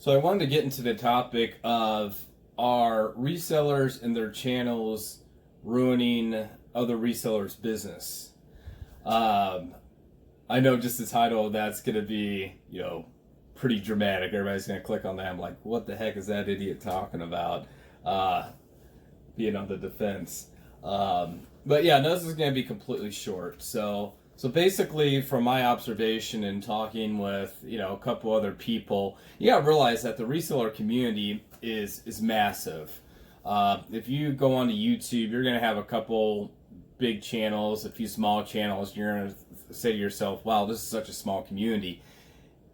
So I wanted to get into the topic of, are resellers and their channels ruining other resellers' business? Um, I know just the title of that's going to be, pretty dramatic. Everybody's going to click on that. I'm like, what the heck is that idiot talking about? Being on the defense. But yeah, no, this is going to be completely short. So basically, from my observation and talking with a couple other people, you gotta realize that the reseller community is massive. If you go onto YouTube, you're gonna have a couple big channels, a few small channels. You're gonna say to yourself, "Wow, this is such a small community."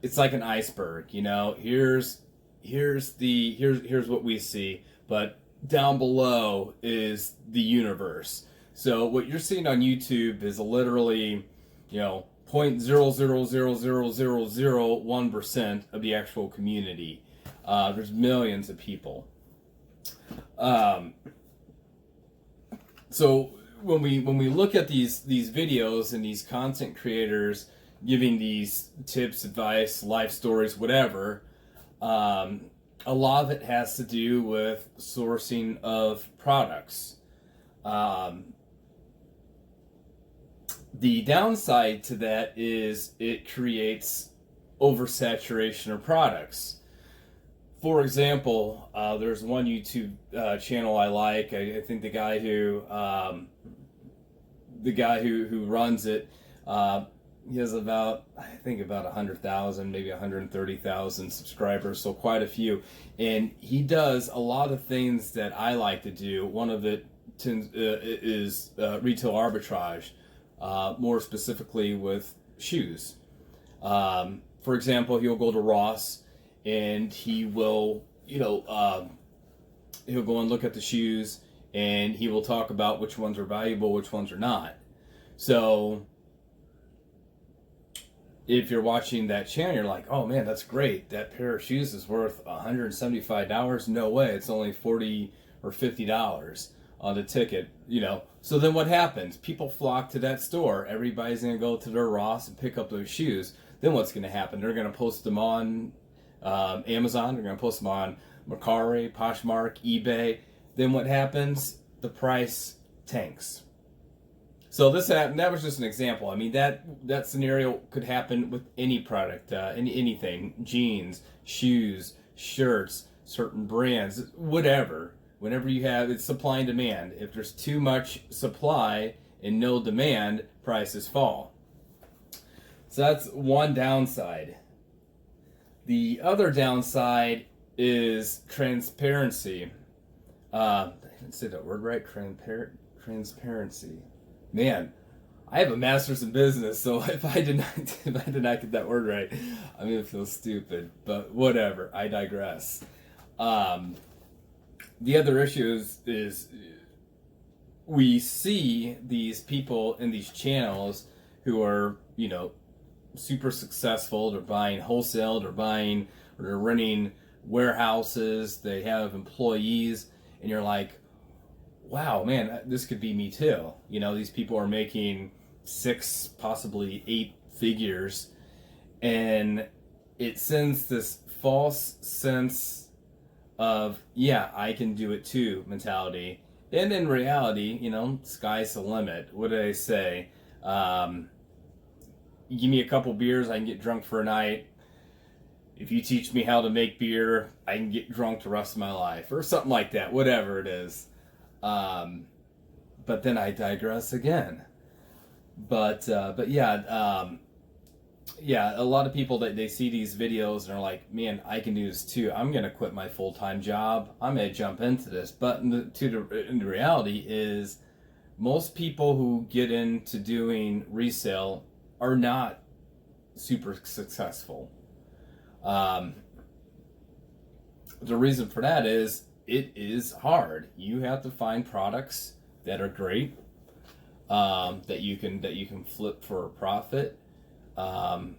It's like an iceberg. Here's what we see, but down below is the universe. So what you're seeing on YouTube is literally, 0.0000001% of the actual community. There's millions of people. So when we look at these videos and these content creators giving these tips, advice, life stories, whatever, a lot of it has to do with sourcing of products. The downside to that is it creates oversaturation of products. For example, there's one YouTube channel I like. I think the guy who runs it, he has about 100,000, maybe 130,000 subscribers, so quite a few. And he does a lot of things that I like to do. One of it is retail arbitrage. More specifically with shoes. For example, he'll go to Ross and he will, he'll go and look at the shoes and he will talk about which ones are valuable, which ones are not. So if you're watching that channel, you're like, oh man, that's great. That pair of shoes is worth $175. No way, it's only $40 or $50 on the ticket, So then what happens? People flock to that store. Everybody's going to go to their Ross and pick up those shoes. Then what's going to happen? They're going to post them on Amazon. They're going to post them on Mercari, Poshmark, eBay. Then what happens? The price tanks. So that was just an example. I mean, that scenario could happen with any product, anything, jeans, shoes, shirts, certain brands, whatever. Whenever you have, it's supply and demand. If there's too much supply and no demand, prices fall. So that's one downside. The other downside is transparency. I didn't say that word right. Transparency. Man, I have a master's in business, so if I did not get that word right, I'm gonna feel stupid. But whatever. I digress. The other issue is we see these people in these channels who are, super successful. They're buying wholesale, they're renting warehouses, they have employees, and you're like, wow, man, this could be me too. These people are making 6, possibly 8 figures, and it sends this false sense of, yeah, I can do it too mentality. And in reality, sky's the limit. What do they say? You give me a couple beers, I can get drunk for a night. If you teach me how to make beer, I can get drunk the rest of my life, or something like that, whatever it is. But then I digress again. But yeah, a lot of people that they see these videos and are like, man, I can do this too. I'm going to quit my full-time job. I'm going to jump into this. But in the reality is, most people who get into doing resale are not super successful. The reason for that is it is hard. You have to find products that are great, that you can flip for a profit.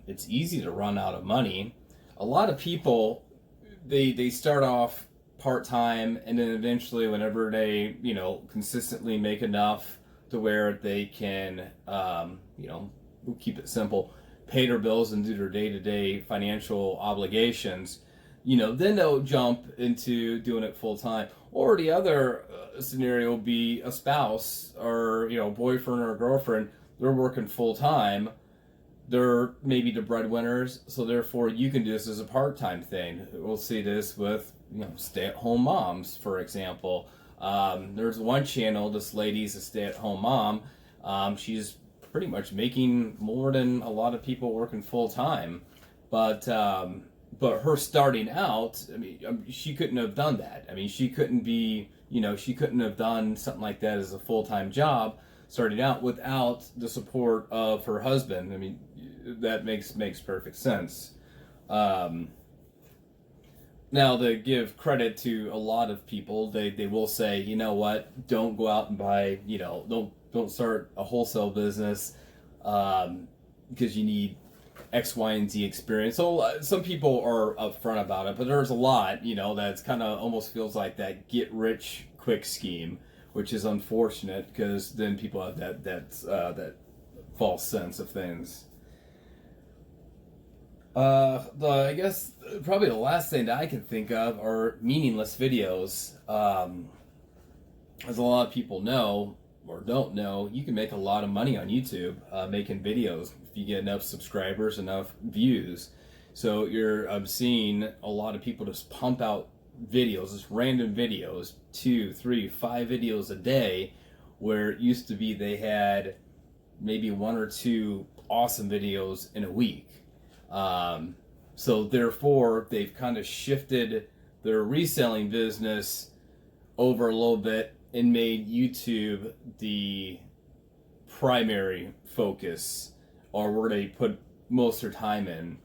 It's easy to run out of money. A lot of people, they start off part-time, and then eventually whenever they, consistently make enough to where they can, we'll keep it simple, pay their bills and do their day-to-day financial obligations, then they'll jump into doing it full time. Or the other scenario will be a spouse or, boyfriend or girlfriend. They're working full time. They're maybe the breadwinners, so therefore you can do this as a part-time thing. We'll see this with, stay-at-home moms, for example. There's one channel, this lady's a stay-at-home mom. She's pretty much making more than a lot of people working full-time. But her starting out, she couldn't have done that. She couldn't be, she couldn't have done something like that as a full-time job starting out without the support of her husband. That makes perfect sense. Now, to give credit to a lot of people, they will say, you know what, don't go out and buy, don't start a wholesale business because you need X, Y, and Z experience. So some people are upfront about it, but there's a lot, that's kind of almost feels like that get rich quick scheme, which is unfortunate because then people have that false sense of things. I guess probably the last thing that I can think of are meaningless videos. As a lot of people know or don't know, you can make a lot of money on YouTube making videos if you get enough subscribers, enough views. So I'm seeing a lot of people just pump out videos, just random videos, 2, 3, 5 videos a day, where it used to be they had maybe 1 or 2 awesome videos in a week. So therefore, they've kind of shifted their reselling business over a little bit and made YouTube the primary focus, or where they put most of their time in.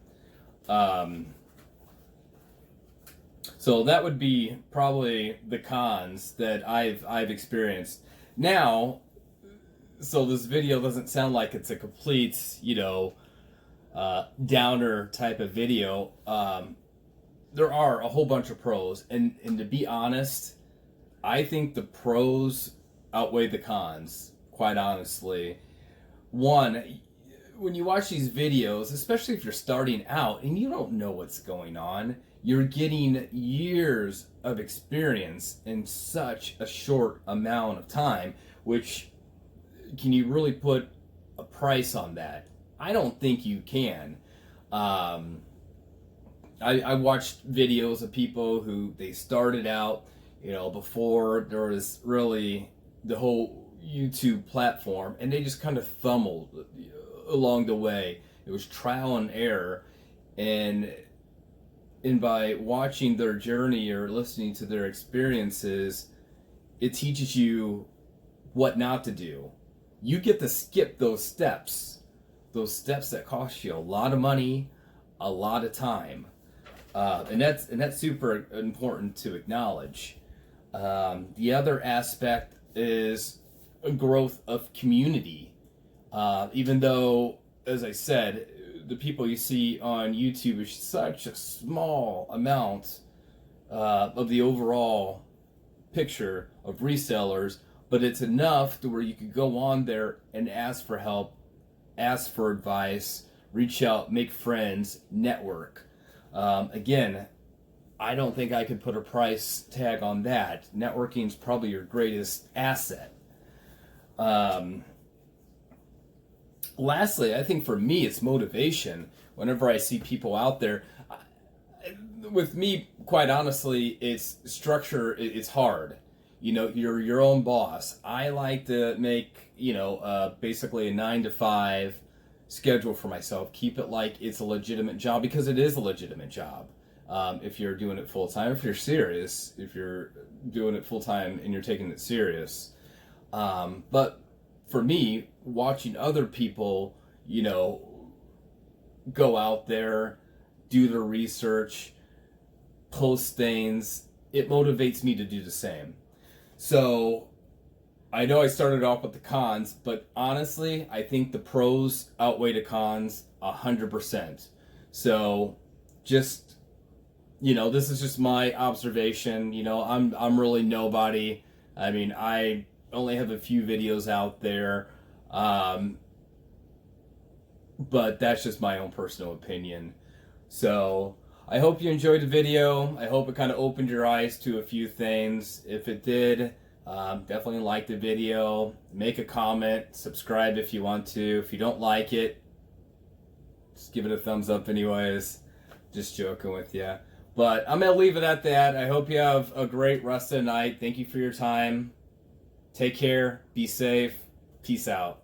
So that would be probably the cons that I've experienced. Now, so this video doesn't sound like it's a complete, downer type of video. There are a whole bunch of pros, and to be honest, I think the pros outweigh the cons, quite honestly. One, when you watch these videos, especially if you're starting out and you don't know what's going on, you're getting years of experience in such a short amount of time, which, can you really put a price on that? I don't think you can. I watched videos of people who they started out, before there was really the whole YouTube platform, and they just kind of fumbled along the way. It was trial and error, and by watching their journey or listening to their experiences, it teaches you what not to do. You get to skip those steps that cost you a lot of money, a lot of time, and that's super important to acknowledge. The other aspect is a growth of community. Even though, as I said, the people you see on YouTube is such a small amount of the overall picture of resellers, but it's enough to where you could go on there and ask for help, ask for advice, reach out, make friends, network. Again, I don't think I could put a price tag on that. Networking is probably your greatest asset. Lastly, I think for me, it's motivation. Whenever I see people out there, with me, quite honestly, it's structure. It's hard. You're your own boss. I like to make, basically a 9 to 5 schedule for myself. Keep it like it's a legitimate job, because it is a legitimate job. If you're doing it full time, if you're serious, if you're doing it full time and you're taking it serious. But for me, watching other people, go out there, do their research, post things, it motivates me to do the same. So I know I started off with the cons, but honestly, I think the pros outweigh the cons 100%. So just, this is just my observation. I'm really nobody. I only have a few videos out there, but that's just my own personal opinion. So I hope you enjoyed the video. I hope it kind of opened your eyes to a few things. If it did, definitely like the video, make a comment, subscribe if you want to. If you don't like it, just give it a thumbs up anyways. Just joking with you. But I'm going to leave it at that. I hope you have a great rest of the night. Thank you for your time. Take care. Be safe. Peace out.